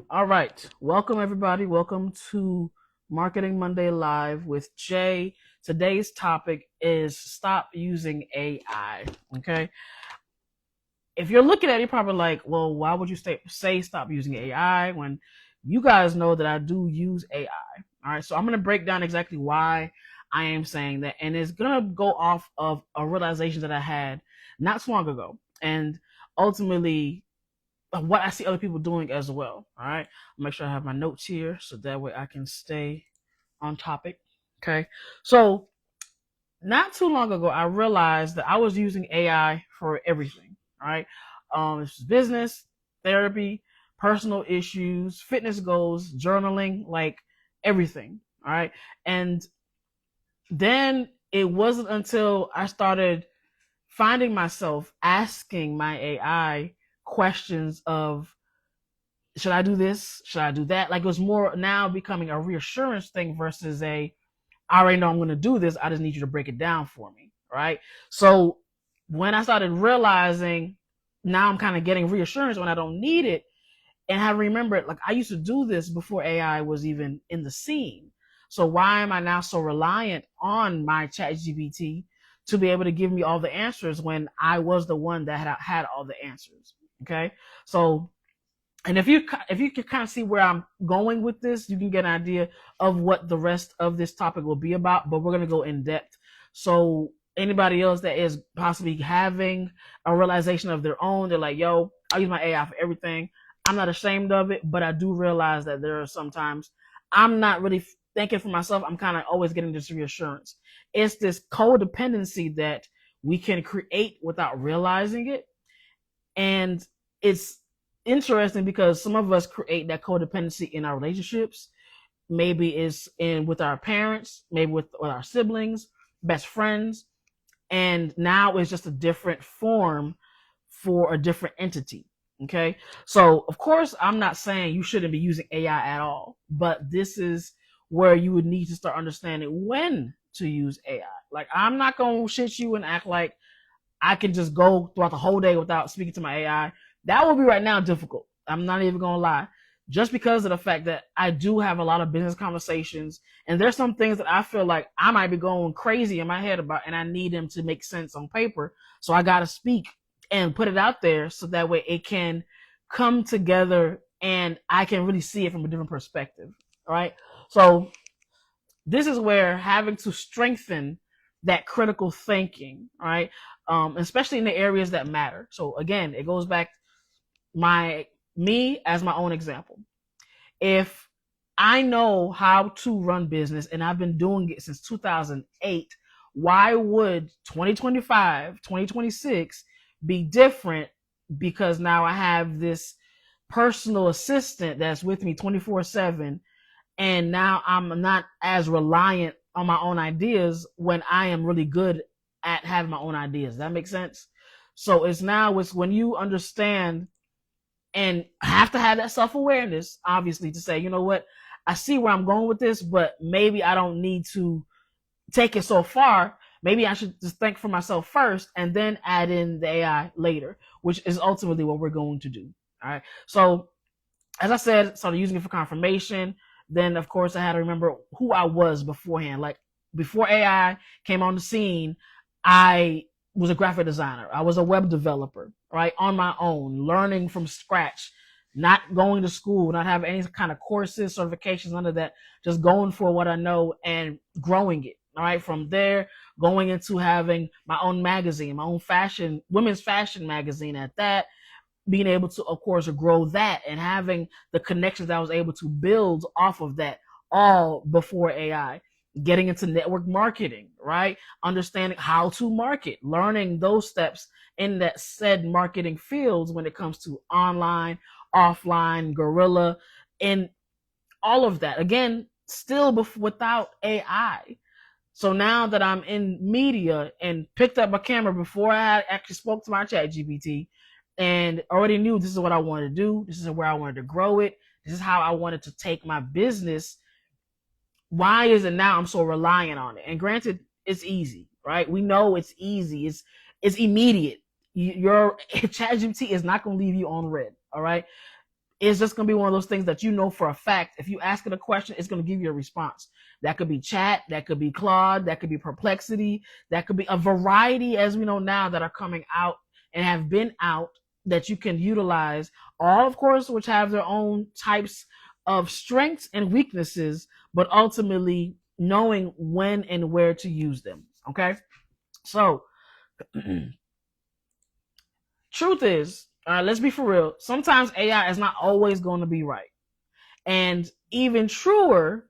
All right. Welcome, everybody. Welcome to Marketing Monday Live with Jay. Today's topic is stop using AI. Okay. If you're looking at it, you're probably like, well, why would you say stop using AI when you guys know that I do use AI? All right. So I'm going to break down exactly why I am saying that. And it's going to go off of a realization that I had not so long ago. And ultimately, what I see other people doing as well. All right. I'll make sure I have my notes here so that way I can stay on topic. Okay. So not too long ago, I realized that I was using AI for everything. All right. It's business, therapy, personal issues, fitness goals, journaling, like everything. All right. And then it wasn't until I started finding myself asking my AI questions of, should I do this? Should I do that? Like it was more now becoming a reassurance thing versus I already know I'm going to do this. I just need you to break it down for me. Right. So when I started realizing now I'm kind of getting reassurance when I don't need it, and I remembered like I used to do this before AI was even in the scene. So why am I now so reliant on my chat GPT to be able to give me all the answers when I was the one that had all the answers? Okay. So and if you can kind of see where I'm going with this, you can get an idea of what the rest of this topic will be about. But we're gonna go in depth. So anybody else that is possibly having a realization of their own, they're like, "Yo, I use my AI for everything. I'm not ashamed of it, but I do realize that there are sometimes I'm not really thinking for myself. I'm kind of always getting this reassurance. It's this codependency that we can create without realizing it, and it's interesting because some of us create that codependency in our relationships. Maybe it's in with our parents, maybe with our siblings, best friends, and now it's just a different form for a different entity. Okay. So of course I'm not saying you shouldn't be using AI at all, but this is where you would need to start understanding when to use AI. Like I'm not gonna shit you and act like I can just go throughout the whole day without speaking to my AI. That will be right now difficult. I'm not even gonna lie. Just because of the fact that I do have a lot of business conversations, and there's some things that I feel like I might be going crazy in my head about, and I need them to make sense on paper. So I gotta speak and put it out there so that way it can come together and I can really see it from a different perspective. All right. So this is where having to strengthen that critical thinking, right? Especially in the areas that matter. So again, it goes back my me as my own example. If I know how to run business and I've been doing it since 2008, why would 2025, 2026 be different because now I have this personal assistant that's with me 24/7, and now I'm not as reliant on my own ideas when I am really good at having my own ideas. That makes sense. So it's when you understand and have to have that self-awareness, obviously, to say, you know what, I see where I'm going with this, but maybe I don't need to take it so far. Maybe I should just think for myself first and then add in the AI later, which is ultimately what we're going to do. All right. So as I said, started using it for confirmation. Then, of course, I had to remember who I was beforehand. Like before AI came on the scene, I was a graphic designer. I was a web developer, right, on my own, learning from scratch, not going to school, not having any kind of courses, certifications, none of that. Just going for what I know and growing it. All right, from there, going into having my own magazine, my own fashion, women's fashion magazine at that, being able to, of course, grow that and having the connections I was able to build off of that all before AI. Getting into network marketing, right? Understanding how to market, learning those steps in that said marketing fields when it comes to online, offline, guerrilla, and all of that. Again, still without AI. So now that I'm in media and picked up my camera before I actually spoke to my chat GPT and already knew this is what I wanted to do, this is where I wanted to grow it, this is how I wanted to take my business, why is it now I'm so reliant on it? And granted, it's easy, right? We know it's easy. It's immediate. Your chat GPT is not going to leave you on red, all right? it's just going to be one of those things that you know for a fact. If you ask it a question, it's going to give you a response. That could be chat, that could be Claude, that could be Perplexity, that could be a variety, as we know now, that are coming out and have been out that you can utilize. All, of course, which have their own types of strengths and weaknesses, but ultimately knowing when and where to use them. Okay? So, truth is, let's be for real, sometimes AI is not always going to be right. And even truer,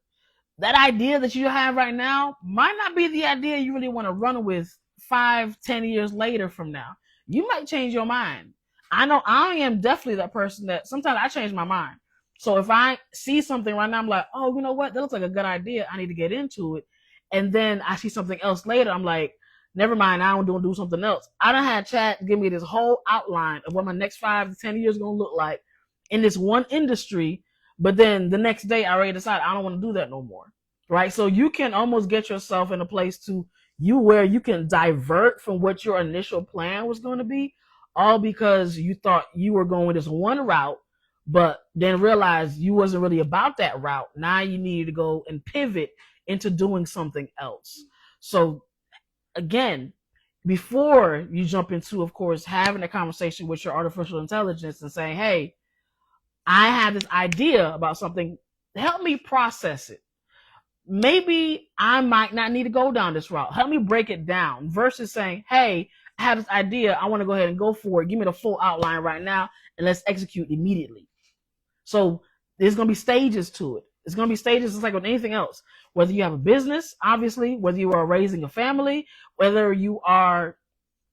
that idea that you have right now might not be the idea you really want to run with 5-10 years later from now. You might change your mind. I know I am definitely that person that sometimes I change my mind. So if I see something right now, I'm like, oh, you know what? That looks like a good idea. I need to get into it. And then I see something else later. I'm like, never mind. I don't do something else. I done had chat give me this whole outline of what my next 5 to 10 years is going to look like in this one industry. But then the next day I already decide I don't want to do that no more. Right? So you can almost get yourself in a place to where you can divert from what your initial plan was going to be, all because you thought you were going this one route, but then realized you wasn't really about that route. Now you needed to go and pivot into doing something else. So again, before you jump into, of course, having a conversation with your artificial intelligence and saying, hey, I have this idea about something, help me process it. Maybe I might not need to go down this route. Help me break it down versus saying, hey, I have this idea. I want to go ahead and go for it. Give me the full outline right now and let's execute immediately. So there's going to be stages to it. It's going to be stages just like with anything else. Whether you have a business, obviously, whether you are raising a family, whether you are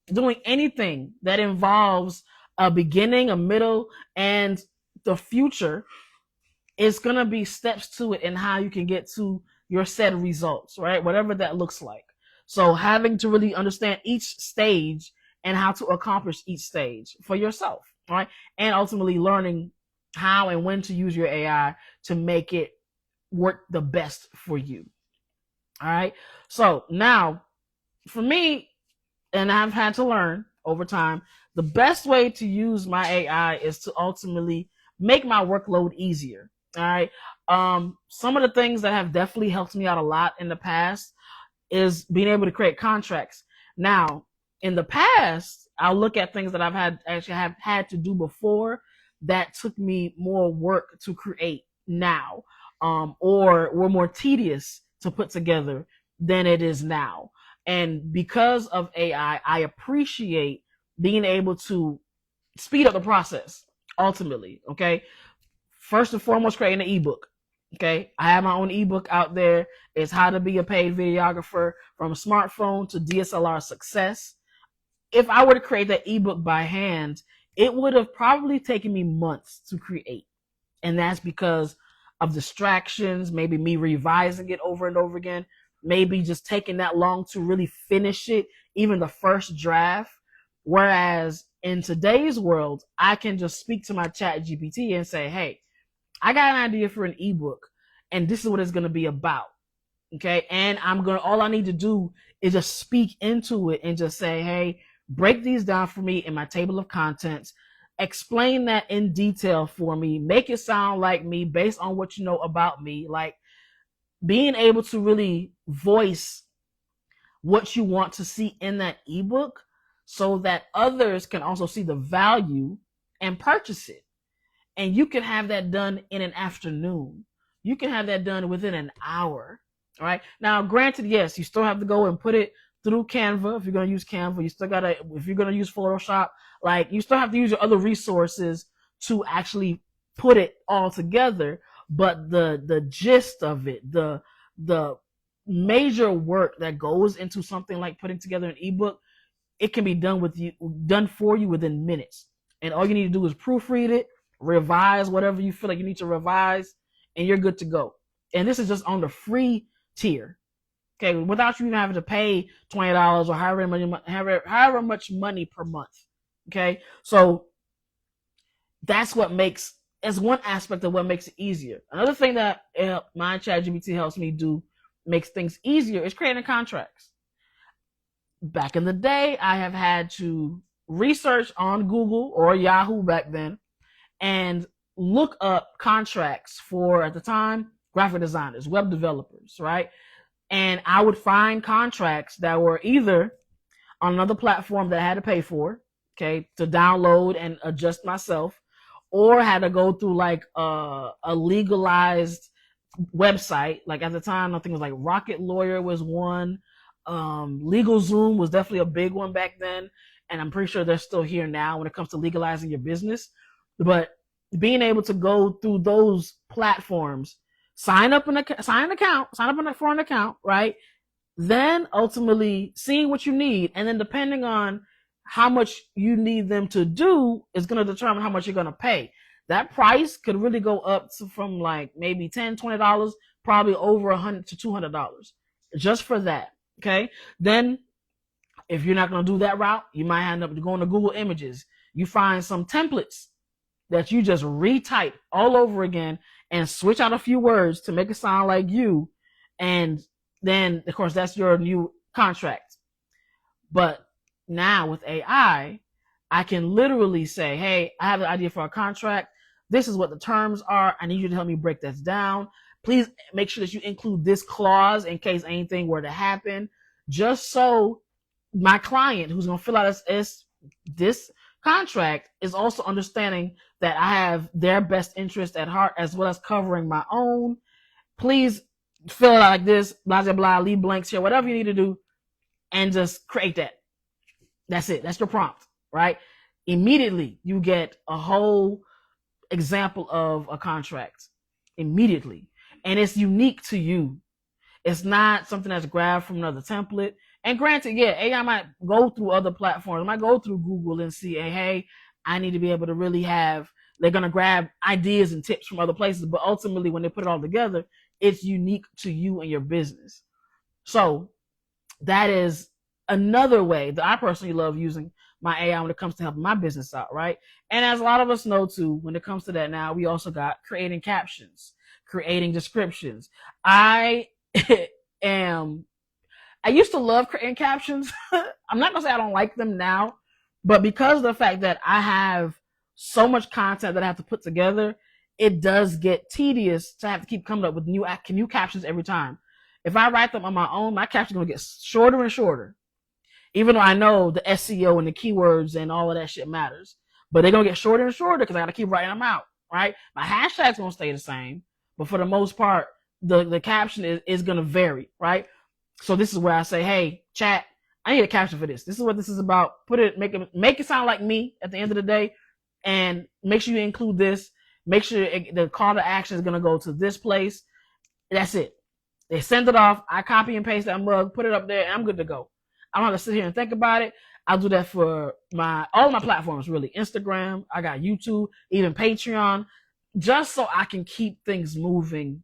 doing anything that involves a beginning, a middle, and the future, it's going to be steps to it and how you can get to your set results, right? Whatever that looks like. So having to really understand each stage and how to accomplish each stage for yourself, right? And ultimately learning how and when to use your AI to make it work the best for you. All right. So now for me, and I've had to learn over time, the best way to use my AI is to ultimately make my workload easier. All right. Some of the things that have definitely helped me out a lot in the past is being able to create contracts. Now, in the past, I'll look at things that I've had to do before that took me more work to create now, or were more tedious to put together than it is now. And because of AI, I appreciate being able to speed up the process ultimately. Okay. First and foremost, creating an ebook. Okay. I have my own ebook out there. It's how to be a paid videographer from a smartphone to DSLR success. If I were to create that ebook by hand, it would have probably taken me months to create. And that's because of distractions, maybe me revising it over and over again, maybe just taking that long to really finish it, even the first draft. Whereas in today's world, I can just speak to my chat GPT and say, hey, I got an idea for an ebook and this is what it's going to be about. Okay. And all I need to do is just speak into it and just say, hey, break these down for me in my table of contents, explain that in detail for me, make it sound like me based on what you know about me. Like being able to really voice what you want to see in that ebook so that others can also see the value and purchase it. And you can have that done in an afternoon. You can have that done within an hour. All right. Now, granted, yes, you still have to go and put it through Canva. If you're going to use Canva, you still gotta, if you're going to use Photoshop, like you still have to use your other resources to actually put it all together. But the gist of it, the major work that goes into something like putting together an ebook, it can be done for you within minutes. And all you need to do is proofread it, revise whatever you feel like you need to revise, and you're good to go. And this is just on the free tier. Okay, without you even having to pay $20 or however much money per month. Okay, so that's one aspect of what makes it easier. Another thing that my ChatGPT helps me do, makes things easier, is creating contracts. Back in the day, I have had to research on Google or Yahoo back then and look up contracts for, at the time, graphic designers, web developers, right? And I would find contracts that were either on another platform that I had to pay for, okay, to download and adjust myself, or had to go through like a legalized website. Like at the time, I think it was like Rocket Lawyer was one. LegalZoom was definitely a big one back then, and I'm pretty sure they're still here now when it comes to legalizing your business. But being able to go through those platforms, sign up for an account, right? Then ultimately seeing what you need, and then depending on how much you need them to do is going to determine how much you're going to pay. That price could really go up to from like maybe $10, $20, probably over $100 to $200 just for that. Okay. Then if you're not going to do that route, you might end up going to Google Images. You find some templates that you just retype all over again and switch out a few words to make it sound like you. And then, of course, that's your new contract. But now with AI, I can literally say, hey, I have an idea for a contract. This is what the terms are. I need you to help me break this down. Please make sure that you include this clause in case anything were to happen, just so my client who's going to fill out this contract is also understanding that I have their best interest at heart, as well as covering my own. Please fill it out like this, blah, blah, blah, leave blanks here, whatever you need to do, and just create that. That's it. That's your prompt, right? Immediately, you get a whole example of a contract. Immediately. And it's unique to you. It's not something that's grabbed from another template. And granted, yeah, AI might go through other platforms. It might go through Google and see, hey, I need to be able to really have, they're going to grab ideas and tips from other places. But ultimately, when they put it all together, it's unique to you and your business. So that is another way that I personally love using my AI when it comes to helping my business out, right? And as a lot of us know too, when it comes to that now, we also got creating captions, creating descriptions. I used to love creating captions. I'm not gonna say I don't like them now, but because of the fact that I have so much content that I have to put together, it does get tedious to have to keep coming up with new captions every time. If I write them on my own, my captions are gonna get shorter and shorter. Even though I know the SEO and the keywords and all of that shit matters, but they're gonna get shorter and shorter because I gotta keep writing them out, right? My hashtag's gonna stay the same, but for the most part, the caption is gonna vary, right? So this is where I say, hey, chat, I need a caption for this. This is what this is about. Make it sound like me at the end of the day, and make sure you include this. Make sure the call to action is gonna go to this place. That's it. They send it off. I copy and paste that mug, put it up there, and I'm good to go. I don't have to sit here and think about it. I'll do that for all my platforms, really. Instagram, I got YouTube, even Patreon, just so I can keep things moving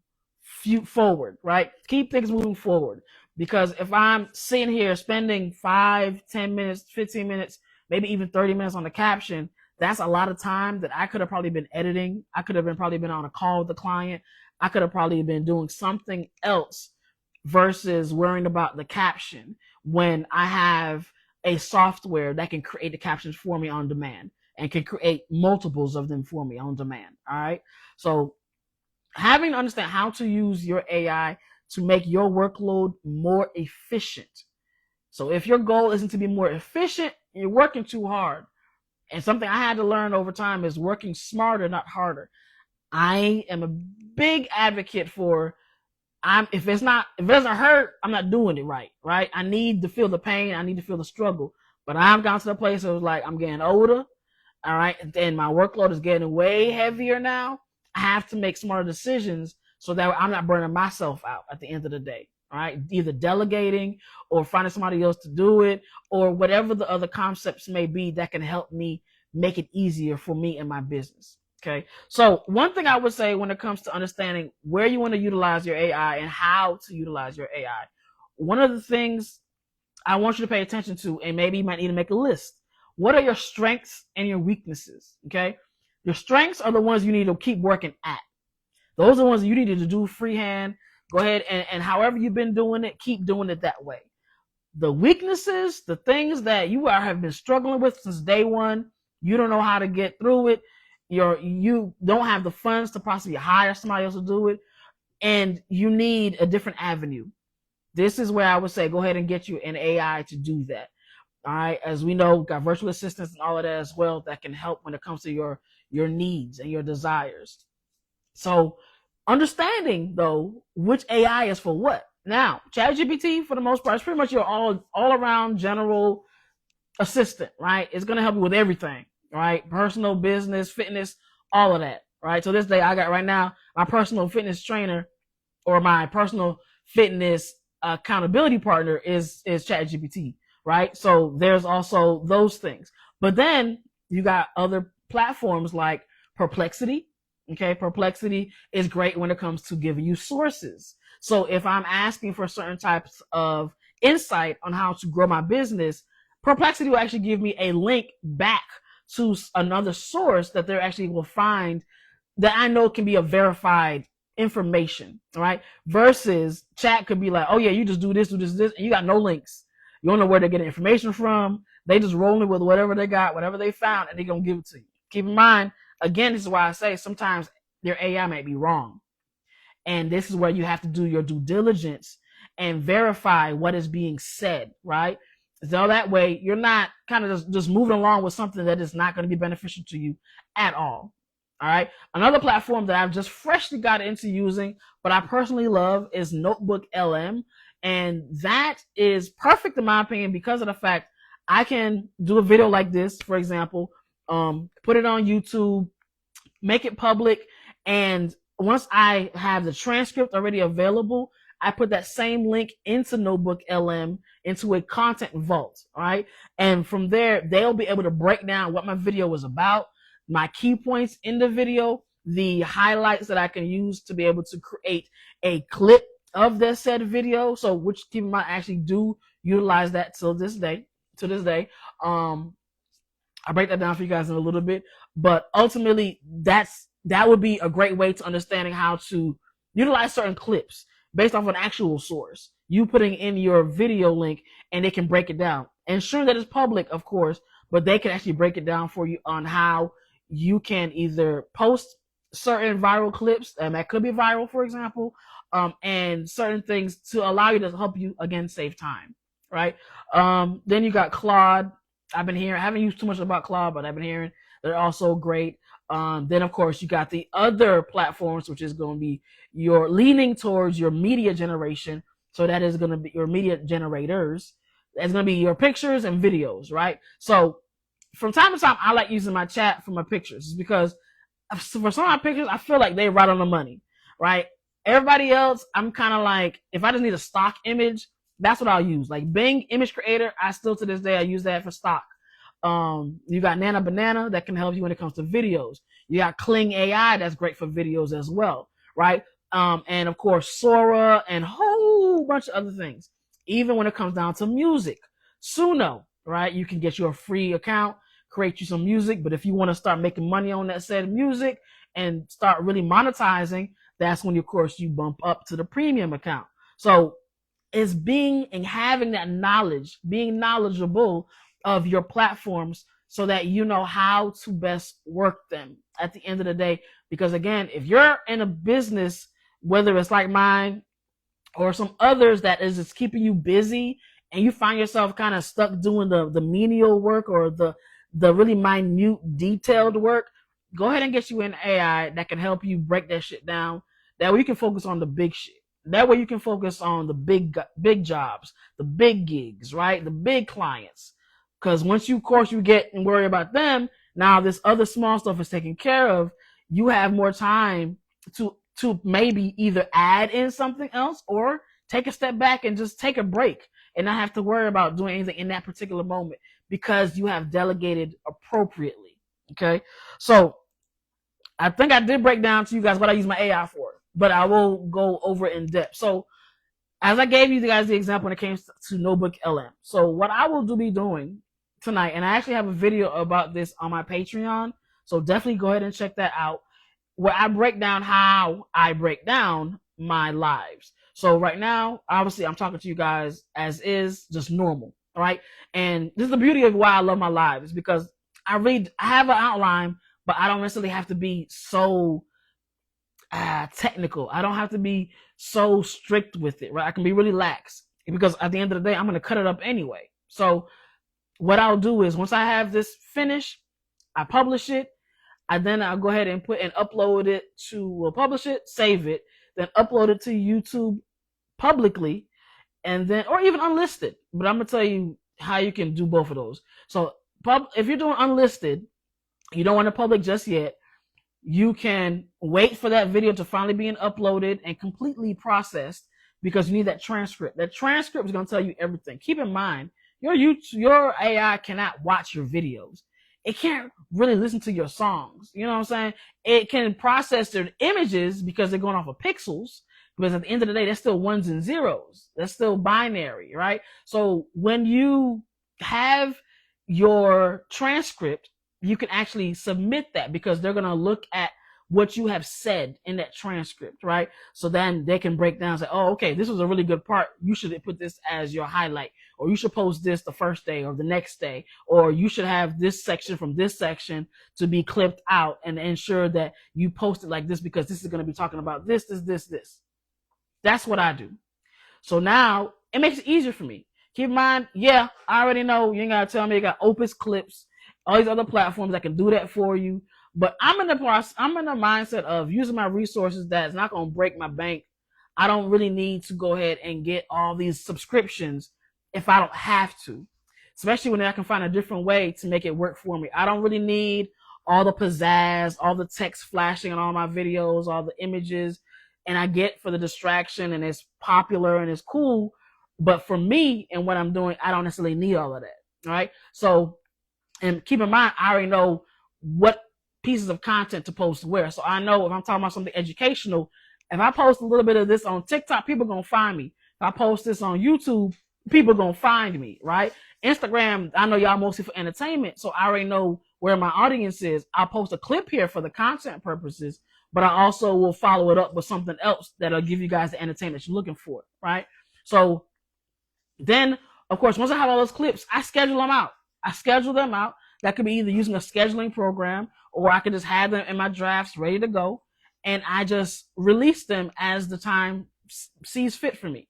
forward, right? Keep things moving forward. Because if I'm sitting here spending 5, 10 minutes, 15 minutes, maybe even 30 minutes on the caption, that's a lot of time that I could have probably been editing. I could have probably been on a call with the client. I could have probably been doing something else versus worrying about the caption when I have a software that can create the captions for me on demand and can create multiples of them for me on demand. All right. So having to understand how to use your AI to make your workload more efficient. So if your goal isn't to be more efficient, you're working too hard. And something I had to learn over time is working smarter, not harder. I am a big advocate for if it doesn't hurt, I'm not doing it right? I need to feel the pain. I need to feel the struggle. But I've gone to the place of like, I'm getting older. All right. And my workload is getting way heavier now. I have to make smarter decisions so that I'm not burning myself out at the end of the day. All right. Either delegating or finding somebody else to do it, or whatever the other concepts may be that can help me make it easier for me and my business. Okay. So one thing I would say when it comes to understanding where you want to utilize your AI and how to utilize your AI, one of the things I want you to pay attention to, and maybe you might need to make a list. What are your strengths and your weaknesses? Okay. Your strengths are the ones you need to keep working at. Those are the ones you needed to do freehand. Go ahead and however you've been doing it, keep doing it that way. The weaknesses, the things that you have been struggling with since day one, you don't know how to get through it. you don't have the funds to possibly hire somebody else to do it, and you need a different avenue. This is where I would say go ahead and get you an AI to do that. All right, as we know, got virtual assistants and all of that as well that can help when it comes to your needs and your desires. So understanding though which AI is for what. Now, ChatGPT for the most part is pretty much your all around general assistant, right? It's gonna help you with everything, right? Personal, business, fitness, all of that, right? So this day I got right now my personal fitness trainer or my personal fitness accountability partner is ChatGPT, right? So there's also those things. But then you got other platforms like Perplexity. Okay, Perplexity is great when it comes to giving you sources. So if I'm asking for certain types of insight on how to grow my business, Perplexity will actually give me a link back to another source that they actually will find that I know can be a verified information, right? Versus chat could be like, oh yeah, you just do this, and you got no links. You don't know where they're getting information from. They just rolling with whatever they got, whatever they found, and they're gonna give it to you. Keep in mind, again, this is why I say sometimes their AI might be wrong. And this is where you have to do your due diligence and verify what is being said, right? So that way you're not kind of just moving along with something that is not going to be beneficial to you at all. All right. Another platform that I've just freshly got into using, but I personally love is Notebook LM. And that is perfect in my opinion because of the fact I can do a video like this, for example, put it on YouTube, make it public, and once I have the transcript already available, I put that same link into Notebook LM into a content vault, all right? And from there, they'll be able to break down what my video was about, my key points in the video, the highlights that I can use to be able to create a clip of that said video. So which keep in mind, I actually do utilize that till this day. I'll break that down for you guys in a little bit, but ultimately that would be a great way to understanding how to utilize certain clips based off an actual source. You putting in your video link and they can break it down. Ensuring that it's public, of course, but they can actually break it down for you on how you can either post certain viral clips, and that could be viral, for example, and certain things to allow you to help you, again, save time, right? Then you got Claude. I haven't used too much about Claude, but I've been hearing they're also great. Then of course you got the other platforms, which is going to be your leaning towards your media generation. So that is going to be your media generators. That's going to be your pictures and videos, right? So from time to time, I like using my chat for my pictures because for some of my pictures, I feel like they're right on the money, right? Everybody else, I'm kind of like, if I just need a stock image, that's what I'll use. Like Bing Image Creator, I still to this day, I use that for stock. You got Nana Banana that can help you when it comes to videos. You got Kling AI that's great for videos as well, right? And of course Sora and a whole bunch of other things. Even when it comes down to music, Suno, right? You can get your free account, create you some music, but if you want to start making money on that said music and start really monetizing, that's when of course you bump up to the premium account. So it's being and having that knowledge, being knowledgeable of your platforms so that you know how to best work them at the end of the day. Because again, if you're in a business, whether it's like mine or some others that is just keeping you busy and you find yourself kind of stuck doing the menial work or the really minute detailed work, go ahead and get you an AI that can help you break that shit down. That way you can focus on the big shit. That way you can focus on the big jobs, the big gigs, right? The big clients. Because once you, of course, you get and worry about them, now this other small stuff is taken care of. You have more time to maybe either add in something else or take a step back and just take a break and not have to worry about doing anything in that particular moment because you have delegated appropriately. Okay. So I think I did break down to you guys what I use my AI for, but I will go over in depth. So as I gave you guys the example when it came to Notebook LM. So what I will be doing tonight, and I actually have a video about this on my Patreon, so definitely go ahead and check that out, where I break down how I break down my lives. So right now, obviously I'm talking to you guys as is, just normal, all right? And this is the beauty of why I love my lives, because I have an outline, but I don't necessarily have to be so technical. I don't have to be so strict with it, right? I can be really lax because at the end of the day, I'm going to cut it up anyway. So what I'll do is once I have this finished, I publish it. I'll go ahead and upload it to publish it, save it, then upload it to YouTube publicly, and then, or even unlisted. But I'm going to tell you how you can do both of those. So if you're doing unlisted, you don't want to public just yet, you can wait for that video to finally be uploaded and completely processed because you need that transcript. That transcript is going to tell you everything. Keep in mind, your AI cannot watch your videos. It can't really listen to your songs. You know what I'm saying? It can process their images because they're going off of pixels. Because at the end of the day, that's still ones and zeros. That's still binary, right? So when you have your transcript, you can actually submit that because they're going to look at what you have said in that transcript, right? So then they can break down and say, oh, okay, this was a really good part. You should put this as your highlight, or you should post this the first day or the next day, or you should have this section from this section to be clipped out and ensure that you post it like this because this is going to be talking about this. That's what I do. So now it makes it easier for me. Keep in mind, yeah, I already know you ain't got to tell me you got Opus Clips, all these other platforms that can do that for you. But I'm in the mindset of using my resources that's not going to break my bank. I don't really need to go ahead and get all these subscriptions if I don't have to, especially when I can find a different way to make it work for me. I don't really need all the pizzazz, all the text flashing on all my videos, all the images, and I get for the distraction and it's popular and it's cool. But for me and what I'm doing, I don't necessarily need all of that. All right. So, and keep in mind, I already know what pieces of content to post where. So I know if I'm talking about something educational, if I post a little bit of this on TikTok, people are going to find me. If I post this on YouTube, people are going to find me, right? Instagram, I know y'all mostly for entertainment. So I already know where my audience is. I'll post a clip here for the content purposes, but I also will follow it up with something else that'll give you guys the entertainment you're looking for, right? So then, of course, once I have all those clips, I schedule them out. That could be either using a scheduling program or I could just have them in my drafts ready to go. And I just release them as the time sees fit for me.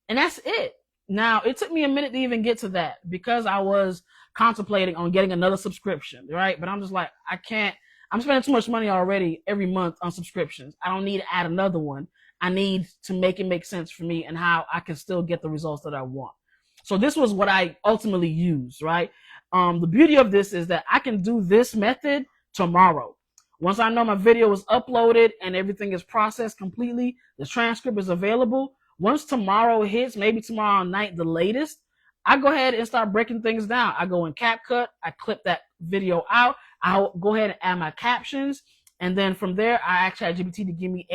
And that's it. Now, it took me a minute to even get to that because I was contemplating on getting another subscription, right? But I'm just like, I can't. I'm spending too much money already every month on subscriptions. I don't need to add another one. I need to make it make sense for me and how I can still get the results that I want. So this was what I ultimately used, right? The beauty of this is that I can do this method tomorrow. Once I know my video is uploaded and everything is processed completely, the transcript is available. Once tomorrow hits, maybe tomorrow night, the latest, I go ahead and start breaking things down. I go in CapCut, I clip that video out, I'll go ahead and add my captions, and then from there, I ask ChatGPT to give me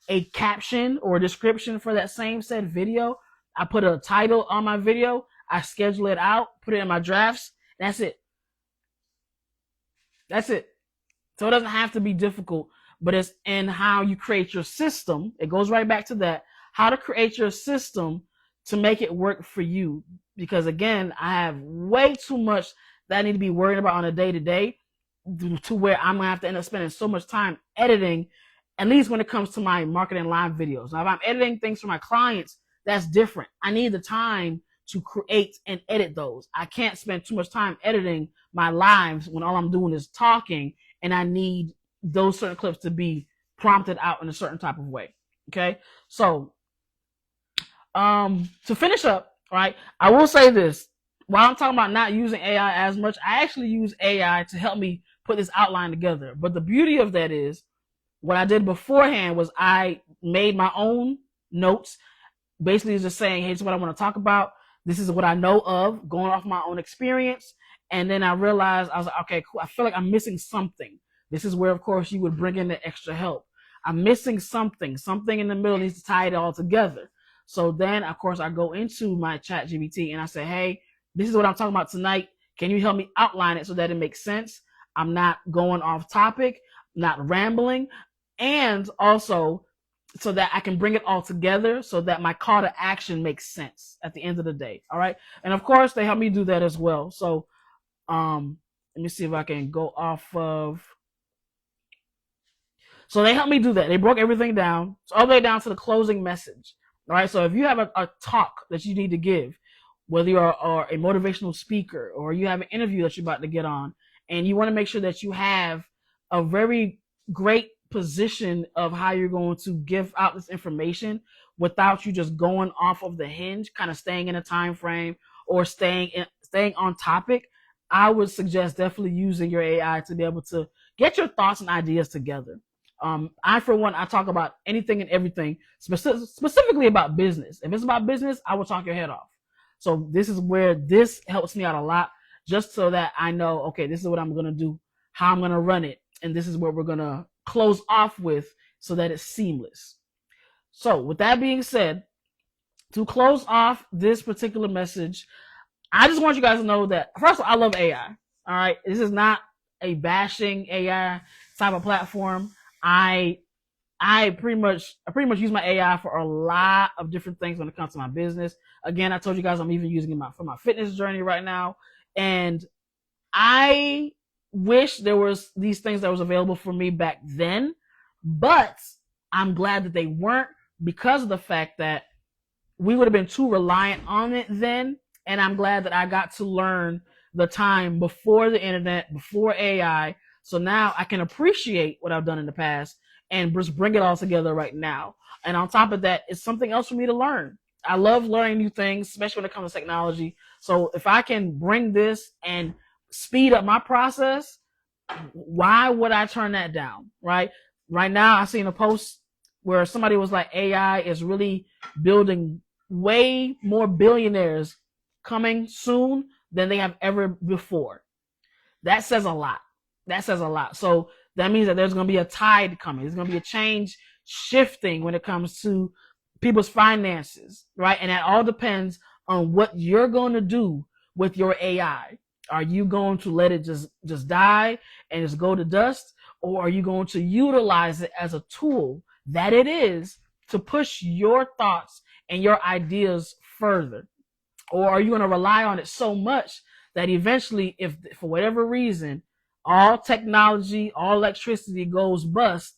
a caption or a description for that same said video. I put a title on my video, I schedule it out, put it in my drafts. That's it. So it doesn't have to be difficult, but it's in how you create your system. It goes right back to that, how to create your system to make it work for you. Because again, I have way too much that I need to be worried about on a day-to-day to where I'm going to have to end up spending so much time editing, at least when it comes to my marketing live videos. Now, if I'm editing things for my clients, that's different. I need the time to create and edit those. I can't spend too much time editing my lives when all I'm doing is talking, and I need those certain clips to be prompted out in a certain type of way. Okay. So, to finish up, right, I will say this. While I'm talking about not using AI as much, I actually use AI to help me put this outline together. But the beauty of that is what I did beforehand was I made my own notes, basically just saying, hey, this is what I want to talk about. This is what I know of, going off my own experience. And then I realized, I was like, okay, cool. I feel like I'm missing something. This is where, of course, you would bring in the extra help. I'm missing something. Something in the middle needs to tie it all together. So then, of course, I go into my ChatGPT and I say, hey, this is what I'm talking about tonight. Can you help me outline it so that it makes sense? I'm not going off topic, not rambling, and also so that I can bring it all together so that my call to action makes sense at the end of the day. All right. And of course, they help me do that as well. So let me see if I can go off of So they helped me do that. They broke everything down, so all the way down to the closing message. All right. So if you have a talk that you need to give, whether you are a motivational speaker or you have an interview that you're about to get on, and you want to make sure that you have a very great position of how you're going to give out this information without you just going off of the hinge, kind of staying in a time frame or staying on topic, I would suggest definitely using your AI to be able to get your thoughts and ideas together. For one, I talk about anything and everything, specifically about business. If it's about business, I will talk your head off. So this is where this helps me out a lot, just so that I know, okay, this is what I'm going to do, how I'm going to run it, and this is what we're going to close off with so that it's seamless. So with that being said, to close off this particular message, I just want you guys to know that, first of all, I love AI. All right. This is not a bashing AI type of platform. I pretty much use my AI for a lot of different things when it comes to my business. Again, I told you guys I'm even using it for my fitness journey right now. And I wish there was these things that was available for me back then, but I'm glad that they weren't, because of the fact that we would have been too reliant on it then. And I'm glad that I got to learn the time before the internet, before AI. So now I can appreciate what I've done in the past and just bring it all together right now. And on top of that, it's something else for me to learn. I love learning new things, especially when it comes to technology. So if I can bring this and speed up my process, why would I turn that down, right? Right now, I seen a post where somebody was like, AI is really building way more billionaires coming soon than they have ever before. That says a lot. That says a lot. So that means that there's going to be a tide coming. There's going to be a change shifting when it comes to people's finances, right? And that all depends on what you're going to do with your AI. Are you going to let it just die and just go to dust? Or are you going to utilize it as a tool that it is to push your thoughts and your ideas further? Or are you going to rely on it so much that eventually, if for whatever reason, all technology, all electricity goes bust,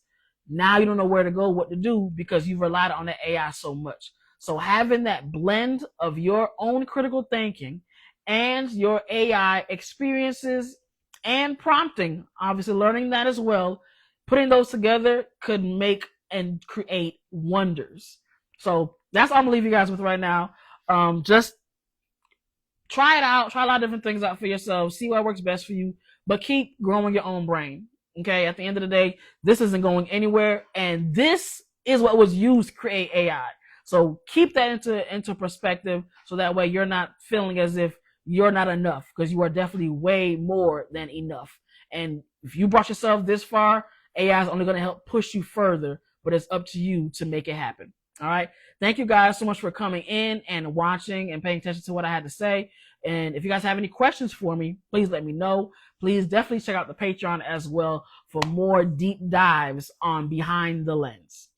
now you don't know where to go, what to do, because you've relied on the AI so much. So having that blend of your own critical thinking and your AI experiences and prompting, obviously learning that as well, putting those together could make and create wonders. So that's all I'm gonna leave you guys with right now. Just try it out, try a lot of different things out for yourself, see what works best for you, but keep growing your own brain. Okay, at the end of the day, this isn't going anywhere, and this is what was used to create AI. So keep that into perspective, so that way you're not feeling as if you're not enough, because you are definitely way more than enough. And if you brought yourself this far, AI is only going to help push you further, but it's up to you to make it happen. All right. Thank you guys so much for coming in and watching and paying attention to what I had to say. And if you guys have any questions for me, please let me know. Please definitely check out the Patreon as well for more deep dives on Behind the Lens.